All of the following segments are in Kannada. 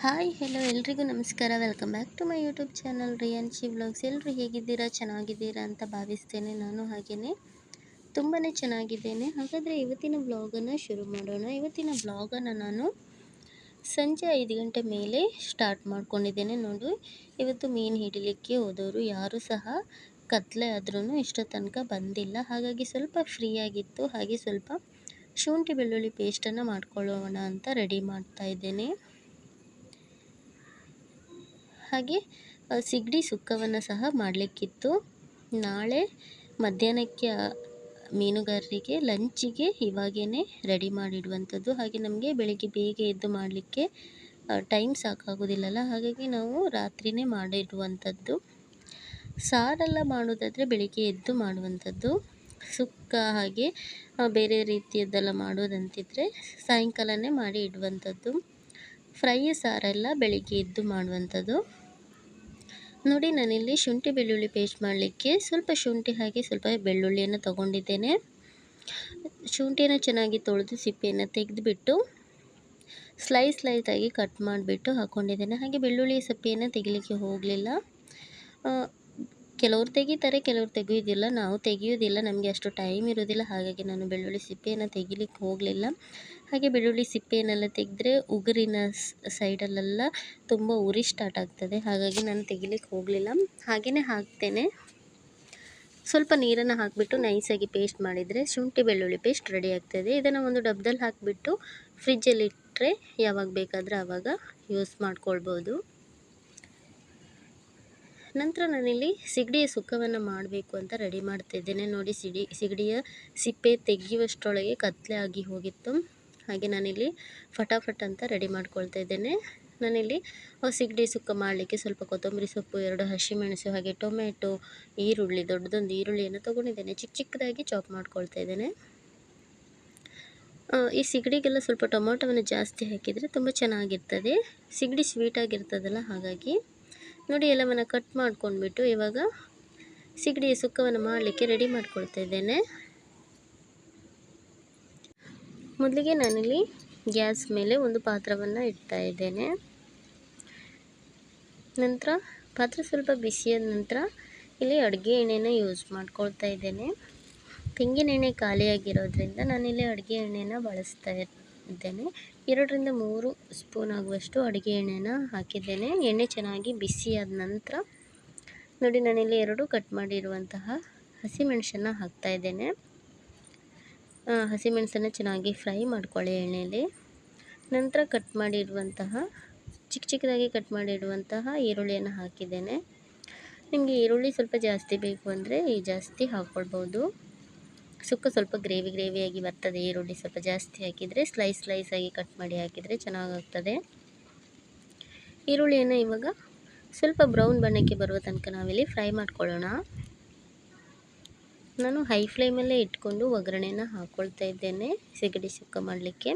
ಹಾಯ್ ಹೆಲೋ ಎಲ್ರಿಗೂ ನಮಸ್ಕಾರ. Welcome back to my YouTube channel Riyanshi vlogs. ಎಲ್ಲರೂ ಹೇಗಿದ್ದೀರಾ? ಚೆನ್ನಾಗಿದ್ದೀರಾ ಅಂತ ಭಾವಿಸ್ತೇನೆ. ನಾನು ಹಾಗೆಯೇ ತುಂಬಾ ಚೆನ್ನಾಗಿದ್ದೇನೆ. ಹಾಗಾದರೆ ಇವತ್ತಿನ ವ್ಲಾಗನ್ನು ಶುರು ಮಾಡೋಣ. ಇವತ್ತಿನ ವ್ಲಾಗನ್ನು ನಾನು ಸಂಜೆ 5 ಗಂಟೆ ಮೇಲೆ ಸ್ಟಾರ್ಟ್ ಮಾಡ್ಕೊಂಡಿದ್ದೇನೆ. ನೋಡಿ, ಇವತ್ತು ಮೀನು ಹಿಡಿಲಿಕ್ಕೆ ಹೋದವರು ಯಾರೂ ಸಹ ಕತ್ಲೆ ಆದ್ರೂ ಇಷ್ಟೋ ತನಕ ಬಂದಿಲ್ಲ. ಹಾಗಾಗಿ ಸ್ವಲ್ಪ ಫ್ರೀ ಆಗಿತ್ತು. ಹಾಗೆ ಸ್ವಲ್ಪ ಶುಂಠಿ ಬೆಳ್ಳುಳ್ಳಿ ಪೇಸ್ಟನ್ನು ಮಾಡ್ಕೊಳ್ಳೋಣ ಅಂತ ರೆಡಿ ಮಾಡ್ತಾ ಇದ್ದೇನೆ. ಹಾಗೆ ಸಿಗಡಿ ಸುಕ್ಕವನ್ನು ಸಹ ಮಾಡಲಿಕ್ಕಿತ್ತು. ನಾಳೆ ಮಧ್ಯಾಹ್ನಕ್ಕೆ ಮೀನುಗಾರರಿಗೆ ಲಂಚಿಗೆ ಇವಾಗೇ ರೆಡಿ ಮಾಡಿಡುವಂಥದ್ದು. ಹಾಗೆ ನಮಗೆ ಬೆಳಿಗ್ಗೆ ಬೇಗ ಎದ್ದು ಮಾಡಲಿಕ್ಕೆ ಟೈಮ್ ಸಾಕಾಗೋದಿಲ್ಲಲ್ಲ, ಹಾಗಾಗಿ ನಾವು ರಾತ್ರಿಯೇ ಮಾಡಿಡುವಂಥದ್ದು. ಸಾರೆಲ್ಲ ಮಾಡೋದಾದರೆ ಬೆಳಿಗ್ಗೆ ಎದ್ದು ಮಾಡುವಂಥದ್ದು. ಸುಕ್ಕ ಹಾಗೆ ಬೇರೆ ರೀತಿಯದ್ದೆಲ್ಲ ಮಾಡೋದಂತಿದ್ರೆ ಸಾಯಂಕಾಲನೇ ಮಾಡಿ ಇಡುವಂಥದ್ದು. ಫ್ರೈ ಸಾರೆಲ್ಲ ಬೆಳಿಗ್ಗೆ ಎದ್ದು ಮಾಡುವಂಥದ್ದು. ನೋಡಿ, ನಾನಿಲ್ಲಿ ಶುಂಠಿ ಬೆಳ್ಳುಳ್ಳಿ ಪೇಸ್ಟ್ ಮಾಡಲಿಕ್ಕೆ ಸ್ವಲ್ಪ ಶುಂಠಿ ಹಾಗೆ ಸ್ವಲ್ಪ ಬೆಳ್ಳುಳ್ಳಿಯನ್ನು ತೊಗೊಂಡಿದ್ದೇನೆ. ಶುಂಠಿಯನ್ನು ಚೆನ್ನಾಗಿ ತೊಳೆದು ಸಿಪ್ಪೆಯನ್ನು ತೆಗೆದುಬಿಟ್ಟು ಸ್ಲೈಸಾಗಿ ಕಟ್ ಮಾಡಿಬಿಟ್ಟು ಹಾಕ್ಕೊಂಡಿದ್ದೇನೆ. ಹಾಗೆ ಬೆಳ್ಳುಳ್ಳಿ ಸಿಪ್ಪೆಯನ್ನು ತೆಗಿಲಿಕ್ಕೆ ಹೋಗಲಿಲ್ಲ. ಕೆಲವರು ತೆಗಿತಾರೆ, ಕೆಲವರು ತೆಗೆಯೋದಿಲ್ಲ. ನಾವು ತೆಗೆಯೋದಿಲ್ಲ, ನಮಗೆ ಅಷ್ಟು ಟೈಮ್ ಇರೋದಿಲ್ಲ. ಹಾಗಾಗಿ ನಾನು ಬೆಳ್ಳುಳ್ಳಿ ಸಿಪ್ಪೆಯನ್ನು ತೆಗಿಲಿಕ್ಕೆ ಹೋಗಲಿಲ್ಲ. ಹಾಗೆ ಬೆಳ್ಳುಳ್ಳಿ ಸಿಪ್ಪೆಯನ್ನೆಲ್ಲ ತೆಗೆದ್ರೆ ಉಗುರಿನ ಸೈಡಲ್ಲೆಲ್ಲ ತುಂಬ ಉರಿ ಸ್ಟಾರ್ಟ್ ಆಗ್ತದೆ. ಹಾಗಾಗಿ ನಾನು ತೆಗಿಲಿಕ್ಕೆ ಹೋಗಲಿಲ್ಲ. ಹಾಗೆಯೇ ಹಾಕ್ತೇನೆ. ಸ್ವಲ್ಪ ನೀರನ್ನು ಹಾಕಿಬಿಟ್ಟು ನೈಸಾಗಿ ಪೇಸ್ಟ್ ಮಾಡಿದರೆ ಶುಂಠಿ ಬೆಳ್ಳುಳ್ಳಿ ಪೇಸ್ಟ್ ರೆಡಿ ಆಗ್ತದೆ. ಇದನ್ನು ಒಂದು ಡಬ್ಬದಲ್ಲಿ ಹಾಕಿಬಿಟ್ಟು ಫ್ರಿಜ್ಜಲ್ಲಿ ಇಟ್ಟರೆ ಯಾವಾಗ ಬೇಕಾದರೆ ಆವಾಗ ಯೂಸ್ ಮಾಡ್ಕೊಳ್ಬೋದು. ನಂತರ ನಾನಿಲ್ಲಿ ಸಿಗಡಿಯ ಸುಕ್ಕವನ್ನು ಮಾಡಬೇಕು ಅಂತ ರೆಡಿ ಮಾಡ್ತಾಯಿದ್ದೇನೆ. ನೋಡಿ, ಸಿಗಡಿಯ ಸಿಪ್ಪೆ ತೆಗೆಯುವಷ್ಟರೊಳಗೆ ಕತ್ಲೆ ಆಗಿ ಹೋಗಿತ್ತು. ಹಾಗೆ ನಾನಿಲ್ಲಿ ಫಟಾಫಟ್ ಅಂತ ರೆಡಿ ಮಾಡ್ಕೊಳ್ತಾ ಇದ್ದೇನೆ. ನಾನಿಲ್ಲಿ ಸಿಗಡಿ ಸುಕ್ಕ ಮಾಡಲಿಕ್ಕೆ ಸ್ವಲ್ಪ ಕೊತ್ತಂಬರಿ ಸೊಪ್ಪು, 2 ಹಸಿಮೆಣಸು, ಹಾಗೆ ಟೊಮೆಟೊ, ಈರುಳ್ಳಿ, ದೊಡ್ಡದೊಂದು ಈರುಳ್ಳಿಯನ್ನು ತೊಗೊಂಡಿದ್ದೇನೆ. ಚಿಕ್ಕದಾಗಿ ಚಾಪ್ ಮಾಡ್ಕೊಳ್ತಾ ಇದ್ದೇನೆ. ಈ ಸಿಗಡಿಗೆಲ್ಲ ಸ್ವಲ್ಪ ಟೊಮೊಟೊವನ್ನು ಜಾಸ್ತಿ ಹಾಕಿದರೆ ತುಂಬ ಚೆನ್ನಾಗಿರ್ತದೆ. ಸಿಗಡಿ ಸ್ವೀಟಾಗಿರ್ತದಲ್ಲ, ಹಾಗಾಗಿ ನೋಡಿ ಎಲ್ಲವನ್ನು ಕಟ್ ಮಾಡ್ಕೊಂಡ್ಬಿಟ್ಟು ಇವಾಗ ಸಿಗಡಿಯ ಸುಕ್ಕವನ್ನು ಮಾಡಲಿಕ್ಕೆ ರೆಡಿ ಮಾಡ್ಕೊಳ್ತಾ ಇದ್ದೇನೆ. ಮೊದಲಿಗೆ ನಾನಿಲ್ಲಿ ಗ್ಯಾಸ್ ಮೇಲೆ ಒಂದು ಪಾತ್ರವನ್ನು ಇಡ್ತಾ ಇದ್ದೇನೆ. ನಂತರ ಪಾತ್ರೆ ಸ್ವಲ್ಪ ಬಿಸಿಯಾದ ನಂತರ ಇಲ್ಲಿ ಅಡುಗೆ ಎಣ್ಣೆನ ಯೂಸ್ ಮಾಡ್ಕೊಳ್ತಾ ಇದ್ದೇನೆ. ತೆಂಗಿನ ಎಣ್ಣೆ ಖಾಲಿಯಾಗಿರೋದ್ರಿಂದ ನಾನಿಲ್ಲಿ ಅಡುಗೆ ಎಣ್ಣೆನ ಬಳಸ್ತಾ ಇದ್ದೇನೆ. 2 ರಿಂದ 3 ಸ್ಪೂನ್ ಆಗುವಷ್ಟು ಅಡುಗೆ ಎಣ್ಣೆನ ಹಾಕಿದ್ದೇನೆ. ಎಣ್ಣೆ ಚೆನ್ನಾಗಿ ಬಿಸಿಯಾದ ನಂತರ ನೋಡಿ, ನಾನಿಲ್ಲಿ 2 ಕಟ್ ಮಾಡಿರುವಂತಹ ಹಸಿಮೆಣಸನ್ನು ಹಾಕ್ತಾ ಇದ್ದೇನೆ. ಹಸಿಮೆಣಸನ್ನು ಚೆನ್ನಾಗಿ ಫ್ರೈ ಮಾಡ್ಕೊಳ್ಳಿ ಎಣ್ಣೆಯಲ್ಲಿ. ನಂತರ ಕಟ್ ಮಾಡಿರುವಂತಹ ಚಿಕ್ಕದಾಗಿ ಕಟ್ ಮಾಡಿರುವಂತಹ ಈರುಳ್ಳಿಯನ್ನು ಹಾಕಿದ್ದೇನೆ. ನಿಮಗೆ ಈರುಳ್ಳಿ ಸ್ವಲ್ಪ ಜಾಸ್ತಿ ಬೇಕು ಅಂದರೆ ಜಾಸ್ತಿ ಹಾಕ್ಕೊಳ್ಬೋದು. ಸುಕ್ಕ ಸ್ವಲ್ಪ ಗ್ರೇವಿಯಾಗಿ ಬರ್ತದೆ. ಈರುಳ್ಳಿ ಸ್ವಲ್ಪ ಜಾಸ್ತಿ ಹಾಕಿದರೆ ಸ್ಲೈಸಾಗಿ ಕಟ್ ಮಾಡಿ ಹಾಕಿದರೆ ಚೆನ್ನಾಗಾಗ್ತದೆ. ಈರುಳ್ಳಿಯನ್ನು ಇವಾಗ ಸ್ವಲ್ಪ ಬ್ರೌನ್ ಬಣ್ಣಕ್ಕೆ ಬರುವ ತನಕ ನಾವಿಲ್ಲಿ ಫ್ರೈ ಮಾಡ್ಕೊಳ್ಳೋಣ. ನಾನು ಹೈ ಫ್ಲೇಮಲ್ಲೇ ಇಟ್ಕೊಂಡು ಒಗ್ಗರಣೆನ ಹಾಕ್ಕೊಳ್ತಾ ಇದ್ದೇನೆ ಸಿಗಡಿ ಸುಕ್ಕ ಮಾಡಲಿಕ್ಕೆ.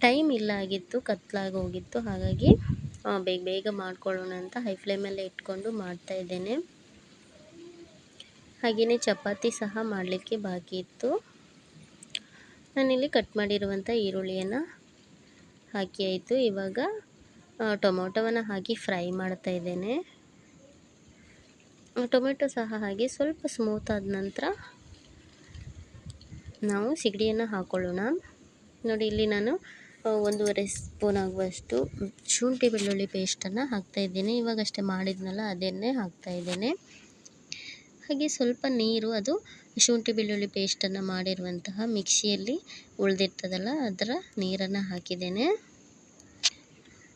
ಟೈಮ್ ಇಲ್ಲ ಆಗಿತ್ತು, ಕತ್ಲಾಗಿ ಹೋಗಿತ್ತು. ಹಾಗಾಗಿ ಬೇಗ ಮಾಡ್ಕೊಳ್ಳೋಣ ಅಂತ ಹೈ ಫ್ಲೇಮಲ್ಲೇ ಇಟ್ಕೊಂಡು ಮಾಡ್ತಾ ಇದ್ದೇನೆ. ಹಾಗೆಯೇ ಚಪಾತಿ ಸಹ ಮಾಡಲಿಕ್ಕೆ ಬಾಕಿ ಇತ್ತು. ನಾನಿಲ್ಲಿ ಕಟ್ ಮಾಡಿರುವಂಥ ಈರುಳ್ಳಿಯನ್ನು ಹಾಕಿ ಆಯಿತು. ಇವಾಗ ಟೊಮೊಟೊವನ್ನು ಹಾಕಿ ಫ್ರೈ ಮಾಡ್ತಾ ಇದ್ದೇನೆ. ಟೊಮೆಟೊ ಸಹ ಹಾಗೆ ಸ್ವಲ್ಪ ಸ್ಮೂತ್ ಆದ ನಂತರ ನಾವು ಸಿಗಡಿಯನ್ನು ಹಾಕ್ಕೊಳ್ಳೋಣ. ನೋಡಿ, ಇಲ್ಲಿ ನಾನು 1.5 ಸ್ಪೂನ್ ಆಗುವಷ್ಟು ಶುಂಠಿ ಬೆಳ್ಳುಳ್ಳಿ ಪೇಸ್ಟನ್ನು ಹಾಕ್ತಾಯಿದ್ದೀನಿ. ಇವಾಗಷ್ಟೇ ಮಾಡಿದ್ನಲ್ಲ ಅದನ್ನೇ ಹಾಕ್ತಾಯಿದ್ದೇನೆ. ಹಾಗೆ ಸ್ವಲ್ಪ ನೀರು, ಅದು ಶುಂಠಿ ಬೆಳ್ಳುಳ್ಳಿ ಪೇಸ್ಟನ್ನು ಮಾಡಿರುವಂತಹ ಮಿಕ್ಸಿಯಲ್ಲಿ ಉಳಿದಿರ್ತದಲ್ಲ ಅದರ ನೀರನ್ನು ಹಾಕಿದ್ದೇನೆ.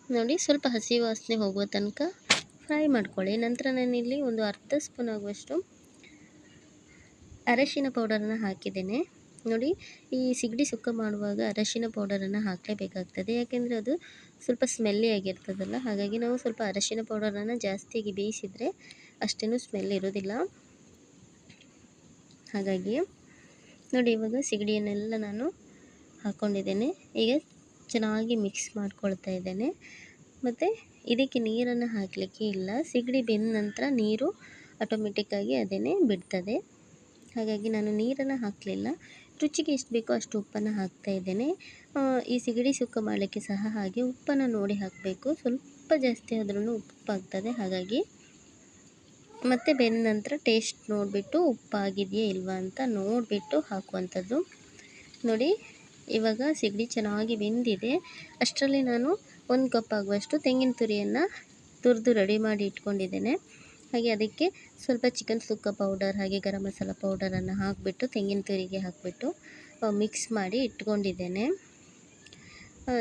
ನೋಡಿ, ಸ್ವಲ್ಪ ಹಸಿ ವಾಸನೆ ಹೋಗುವ ತನಕ ಫ್ರೈ ಮಾಡ್ಕೊಳ್ಳಿ. ನಂತರ ನಾನಿಲ್ಲಿ ಒಂದು ಅರ್ಧ ಸ್ಪೂನ್ ಆಗುವಷ್ಟು ಅರಶಿನ ಪೌಡರನ್ನು ಹಾಕಿದ್ದೇನೆ. ನೋಡಿ, ಈ ಸಿಗಡಿ ಸುಕ್ಕ ಮಾಡುವಾಗ ಅರಶಿನ ಪೌಡರನ್ನು ಹಾಕಲೇಬೇಕಾಗ್ತದೆ. ಯಾಕೆಂದರೆ ಅದು ಸ್ವಲ್ಪ ಸ್ಮೆಲ್ಲಿ ಆಗಿರ್ತದಲ್ಲ, ಹಾಗಾಗಿ ನಾವು ಸ್ವಲ್ಪ ಅರಶಿನ ಪೌಡರನ್ನು ಜಾಸ್ತಿಯಾಗಿ ಬೇಯಿಸಿದರೆ ಅಷ್ಟೇನು ಸ್ಮೆಲ್ ಇರೋದಿಲ್ಲ. ಹಾಗಾಗಿ ನೋಡಿ, ಇವಾಗ ಸಿಗಡಿಯನ್ನೆಲ್ಲ ನಾನು ಹಾಕ್ಕೊಂಡಿದ್ದೇನೆ. ಈಗ ಚೆನ್ನಾಗಿ ಮಿಕ್ಸ್ ಮಾಡ್ಕೊಳ್ತಾ ಇದ್ದೇನೆ. ಮತ್ತು ಇದಕ್ಕೆ ನೀರನ್ನು ಹಾಕಲಿಕ್ಕೆ ಇಲ್ಲ. ಸಿಗಡಿ ಬೆಂದ ನಂತರ ನೀರು ಆಟೋಮೆಟಿಕ್ಕಾಗಿ ಅದೇನೇ ಬಿಡ್ತದೆ. ಹಾಗಾಗಿ ನಾನು ನೀರನ್ನು ಹಾಕಲಿಲ್ಲ. ರುಚಿಗೆ ಎಷ್ಟು ಬೇಕೋ ಅಷ್ಟು ಉಪ್ಪನ್ನು ಹಾಕ್ತಾ ಇದ್ದೇನೆ. ಈ ಸಿಗಡಿ ಸುಕ್ಕ ಮಾಡಲಿಕ್ಕೆ ಸಹ ಹಾಗೆ ಉಪ್ಪನ್ನು ನೋಡಿ ಹಾಕಬೇಕು. ಸ್ವಲ್ಪ ಜಾಸ್ತಿ ಆದ್ರೂ ಉಪ್ಪಾಗ್ತದೆ. ಹಾಗಾಗಿ ಮತ್ತು ಬೆಂದ ನಂತರ ಟೇಸ್ಟ್ ನೋಡಿಬಿಟ್ಟು ಉಪ್ಪಾಗಿದೆಯಾ ಇಲ್ವಾ ಅಂತ ನೋಡಿಬಿಟ್ಟು ಹಾಕುವಂಥದ್ದು. ನೋಡಿ ಇವಾಗ ಸಿಗಡಿ ಚೆನ್ನಾಗಿ ಬೆಂದಿದೆ. ಅಷ್ಟರಲ್ಲಿ ನಾನು 1 ಕಪ್ ಆಗುವಷ್ಟು ತೆಂಗಿನ ತುರಿಯನ್ನು ತುರಿದು ರೆಡಿ ಮಾಡಿ ಇಟ್ಕೊಂಡಿದ್ದೇನೆ. ಹಾಗೆ ಅದಕ್ಕೆ ಸ್ವಲ್ಪ ಚಿಕನ್ ಸುಕ್ಕ ಪೌಡರ್ ಹಾಗೆ ಗರಂ ಮಸಾಲ ಪೌಡರನ್ನು ಹಾಕಿಬಿಟ್ಟು ತೆಂಗಿನ ತುರಿಗೆ ಹಾಕಿಬಿಟ್ಟು ಮಿಕ್ಸ್ ಮಾಡಿ ಇಟ್ಕೊಂಡಿದ್ದೇನೆ.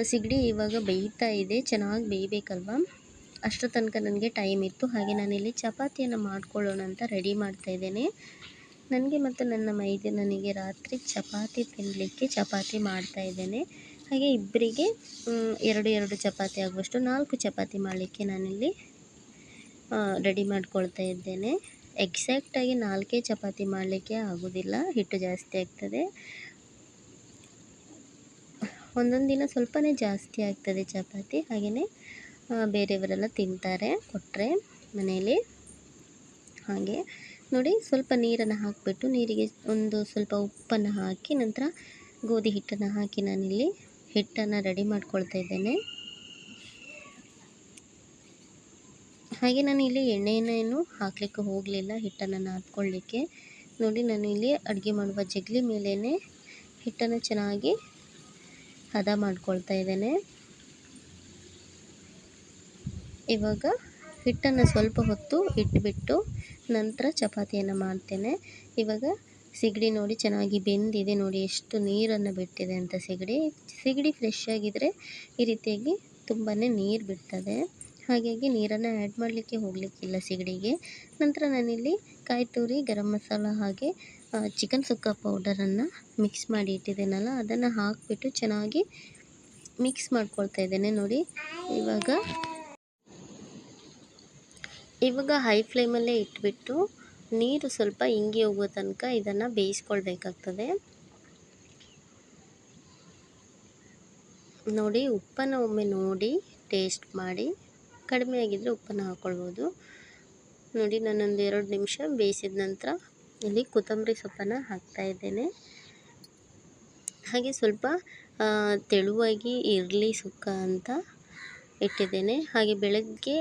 ಸಿಗಡಿ ಇವಾಗ ಬೇಯ್ತಾ ಇದೆ, ಚೆನ್ನಾಗಿ ಬೇಯಬೇಕಲ್ವ, ಅಷ್ಟರ ತನಕ ನನಗೆ ಟೈಮ್ ಇತ್ತು. ಹಾಗೆ ನಾನಿಲ್ಲಿ ಚಪಾತಿಯನ್ನು ಮಾಡ್ಕೊಳ್ಳೋಣ ಅಂತ ರೆಡಿ ಮಾಡ್ತಾಯಿದ್ದೇನೆ. ನನಗೆ ಮತ್ತು ನನ್ನ ಮೈದುನನಿಗೆ ರಾತ್ರಿ ಚಪಾತಿ ತಿನ್ನಲಿಕ್ಕೆ ಚಪಾತಿ ಮಾಡ್ತಾಯಿದ್ದೇನೆ. ಹಾಗೆ ಇಬ್ಬರಿಗೆ 2 ಚಪಾತಿ ಆಗುವಷ್ಟು 4 ಚಪಾತಿ ಮಾಡಲಿಕ್ಕೆ ನಾನಿಲ್ಲಿ ರೆಡಿ ಮಾಡ್ಕೊಳ್ತಾ ಇದ್ದೇನೆ. ಎಕ್ಸಾಕ್ಟಾಗಿ 4 ಚಪಾತಿ ಮಾಡಲಿಕ್ಕೆ ಆಗೋದಿಲ್ಲ, ಹಿಟ್ಟು ಜಾಸ್ತಿ ಆಗ್ತದೆ. ಒಂದೊಂದು ದಿನ ಸ್ವಲ್ಪನೇ ಜಾಸ್ತಿ ಆಗ್ತದೆ ಚಪಾತಿ. ಹಾಗೆಯೇ ಬೇರೆಯವರೆಲ್ಲ ತಿಂತಾರೆ ಕೊಟ್ಟರೆ ಮನೆಯಲ್ಲಿ. ಹಾಗೆ ನೋಡಿ ಸ್ವಲ್ಪ ನೀರನ್ನು ಹಾಕಿಬಿಟ್ಟು ನೀರಿಗೆ ಒಂದು ಸ್ವಲ್ಪ ಉಪ್ಪನ್ನು ಹಾಕಿ ನಂತರ ಗೋಧಿ ಹಿಟ್ಟನ್ನು ಹಾಕಿ ನಾನಿಲ್ಲಿ ಹಿಟ್ಟನ್ನು ರೆಡಿ ಮಾಡ್ಕೊಳ್ತಾ ಇದ್ದೇನೆ. ಹಾಗೆ ನಾನು ಇಲ್ಲಿ ಎಣ್ಣೆಯನ್ನು ಹಾಕಲಿಕ್ಕೆ ಹೋಗಲಿಲ್ಲ ಹಿಟ್ಟನ್ನು ನಾದ್ಕೊಳ್ಳಿಕ್ಕೆ. ನೋಡಿ ನಾನು ಇಲ್ಲಿ ಅಡುಗೆ ಮಾಡುವ ಜಗಲಿ ಮೇಲೇ ಹಿಟ್ಟನ್ನು ಚೆನ್ನಾಗಿ ಹದ ಮಾಡ್ಕೊಳ್ತಾ ಇದ್ದೇನೆ. ಇವಾಗ ಹಿಟ್ಟನ್ನು ಸ್ವಲ್ಪ ಹೊತ್ತು ಇಟ್ಬಿಟ್ಟು ನಂತರ ಚಪಾತಿಯನ್ನು ಮಾಡ್ತೇನೆ. ಇವಾಗ ಸಿಗಡಿ ನೋಡಿ ಚೆನ್ನಾಗಿ ಬೆಂದಿದೆ. ನೋಡಿ ಎಷ್ಟು ನೀರನ್ನು ಬಿಟ್ಟಿದೆ ಅಂತ ಸಿಗಡಿ ಫ್ರೆಶ್ ಆಗಿದ್ದರೆ ಈ ರೀತಿಯಾಗಿ ತುಂಬಾ ನೀರು ಬಿಡ್ತದೆ. ಹಾಗಾಗಿ ನೀರನ್ನು ಆ್ಯಡ್ ಮಾಡಲಿಕ್ಕೆ ಹೋಗಲಿಕ್ಕಿಲ್ಲ ಸಿಗಡಿಗೆ. ನಂತರ ನಾನಿಲ್ಲಿ ಕಾಯಿ ತುರಿ, ಗರಂ ಮಸಾಲ ಹಾಗೆ ಚಿಕನ್ ಸುಕ್ಕ ಪೌಡರನ್ನು ಮಿಕ್ಸ್ ಮಾಡಿ ಇಟ್ಟಿದ್ದೇನಲ್ಲ ಅದನ್ನು ಹಾಕಿಬಿಟ್ಟು ಚೆನ್ನಾಗಿ ಮಿಕ್ಸ್ ಮಾಡ್ಕೊಳ್ತಾ ಇದ್ದೇನೆ. ನೋಡಿ ಇವಾಗ ಹೈ ಫ್ಲೇಮಲ್ಲೇ ಇಟ್ಬಿಟ್ಟು ನೀರು ಸ್ವಲ್ಪ ಇಂಗಿ ಹೋಗೋ ತನಕ ಇದನ್ನು ಬೇಯಿಸ್ಕೊಳ್ಬೇಕಾಗ್ತದೆ. ನೋಡಿ ಉಪ್ಪನ್ನು ಒಮ್ಮೆ ನೋಡಿ ಟೇಸ್ಟ್ ಮಾಡಿ, ಕಡಿಮೆ ಆಗಿದ್ದರೆ ಉಪ್ಪನ್ನು ಹಾಕ್ಕೊಳ್ಬೋದು. ನೋಡಿ ನಾನೊಂದು 2 ನಿಮಿಷ ಬೇಯಿಸಿದ ನಂತರ ಇಲ್ಲಿ ಕೊತ್ತಂಬರಿ ಸೊಪ್ಪನ್ನು ಹಾಕ್ತಾಯಿದ್ದೇನೆ. ಹಾಗೆ ಸ್ವಲ್ಪ ತೆಳುವಾಗಿ ಇರಲಿ ಸುಕ್ಕ ಅಂತ ಇಟ್ಟಿದ್ದೇನೆ. ಹಾಗೆ ಬೆಳಗ್ಗೆ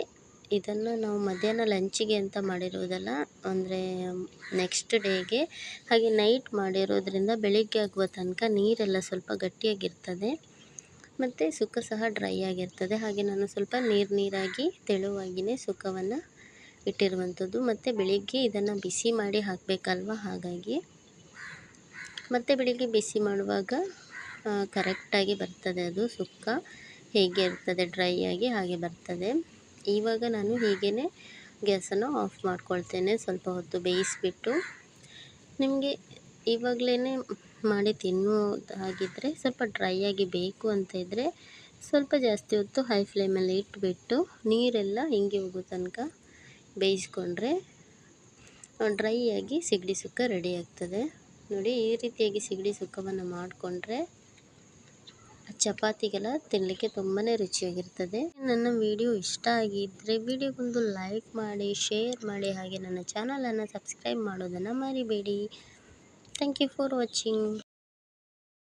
ಇದನ್ನು ನಾವು ಮಧ್ಯಾಹ್ನ ಲಂಚಿಗೆ ಅಂತ ಮಾಡಿರೋದಲ್ಲ, ಅಂದರೆ ನೆಕ್ಸ್ಟ್ ಡೇಗೆ. ಹಾಗೆ ನೈಟ್ ಮಾಡಿರೋದ್ರಿಂದ ಬೆಳಿಗ್ಗೆ ಆಗುವ ತನಕ ನೀರೆಲ್ಲ ಸ್ವಲ್ಪ ಗಟ್ಟಿಯಾಗಿರ್ತದೆ ಮತ್ತು ಸುಕ್ಕ ಸಹ ಡ್ರೈ ಆಗಿರ್ತದೆ. ಹಾಗೆ ನಾನು ಸ್ವಲ್ಪ ನೀರಾಗಿ ತೆಳುವಾಗಿಯೇ ಸುಕ್ಕವನ್ನು ಇಟ್ಟಿರುವಂಥದ್ದು. ಮತ್ತು ಬೆಳಿಗ್ಗೆ ಇದನ್ನು ಬಿಸಿ ಮಾಡಿ ಹಾಕಬೇಕಲ್ವ, ಹಾಗಾಗಿ ಮತ್ತು ಬೆಳಿಗ್ಗೆ ಬಿಸಿ ಮಾಡುವಾಗ ಕರೆಕ್ಟಾಗಿ ಬರ್ತದೆ ಅದು ಸುಕ್ಕ. ಹೇಗೆ ಇರ್ತದೆ ಡ್ರೈ ಆಗಿ ಹಾಗೆ ಬರ್ತದೆ. ಇವಾಗ ನಾನು ಹೀಗೇ ಗ್ಯಾಸನ್ನು ಆಫ್ ಮಾಡ್ಕೊಳ್ತೇನೆ. ಸ್ವಲ್ಪ ಹೊತ್ತು ಬೇಯಿಸಿಬಿಟ್ಟು ನಿಮಗೆ ಇವಾಗಲೇ ಮಾಡಿ ತಿನ್ನೋದಾಗಿದ್ದರೆ ಸ್ವಲ್ಪ ಡ್ರೈ ಆಗಿ ಬೇಕು ಅಂತ ಇದ್ದರೆ ಸ್ವಲ್ಪ ಜಾಸ್ತಿ ಹೊತ್ತು ಹೈ ಫ್ಲೇಮಲ್ಲಿ ಇಟ್ಬಿಟ್ಟು ನೀರೆಲ್ಲ ಹಿಂಗೆ ಹೋಗೋ ತನಕ ಬೇಯಿಸ್ಕೊಂಡ್ರೆ ಡ್ರೈ ಆಗಿ ಸಿಗಡಿ ಸುಕ್ಕ ರೆಡಿ ಆಗ್ತದೆ. ನೋಡಿ ಈ ರೀತಿಯಾಗಿ ಸಿಗಡಿ ಸುಕ್ಕವನ್ನು ಮಾಡಿಕೊಂಡ್ರೆ ಚಪಾತಿಗೆಲ್ಲ ತಿನ್ನಲಿಕ್ಕೆ ತುಂಬಾ ರುಚಿಯಾಗಿರ್ತದೆ. ನನ್ನ ವಿಡಿಯೋ ಇಷ್ಟ ಆಗಿದ್ದರೆ ವಿಡಿಯೋಗೊಂದು ಲೈಕ್ ಮಾಡಿ, ಶೇರ್ ಮಾಡಿ, ಹಾಗೆ ನನ್ನ ಚಾನಲನ್ನು ಸಬ್ಸ್ಕ್ರೈಬ್ ಮಾಡೋದನ್ನು ಮರಿಬೇಡಿ. Thank you for watching.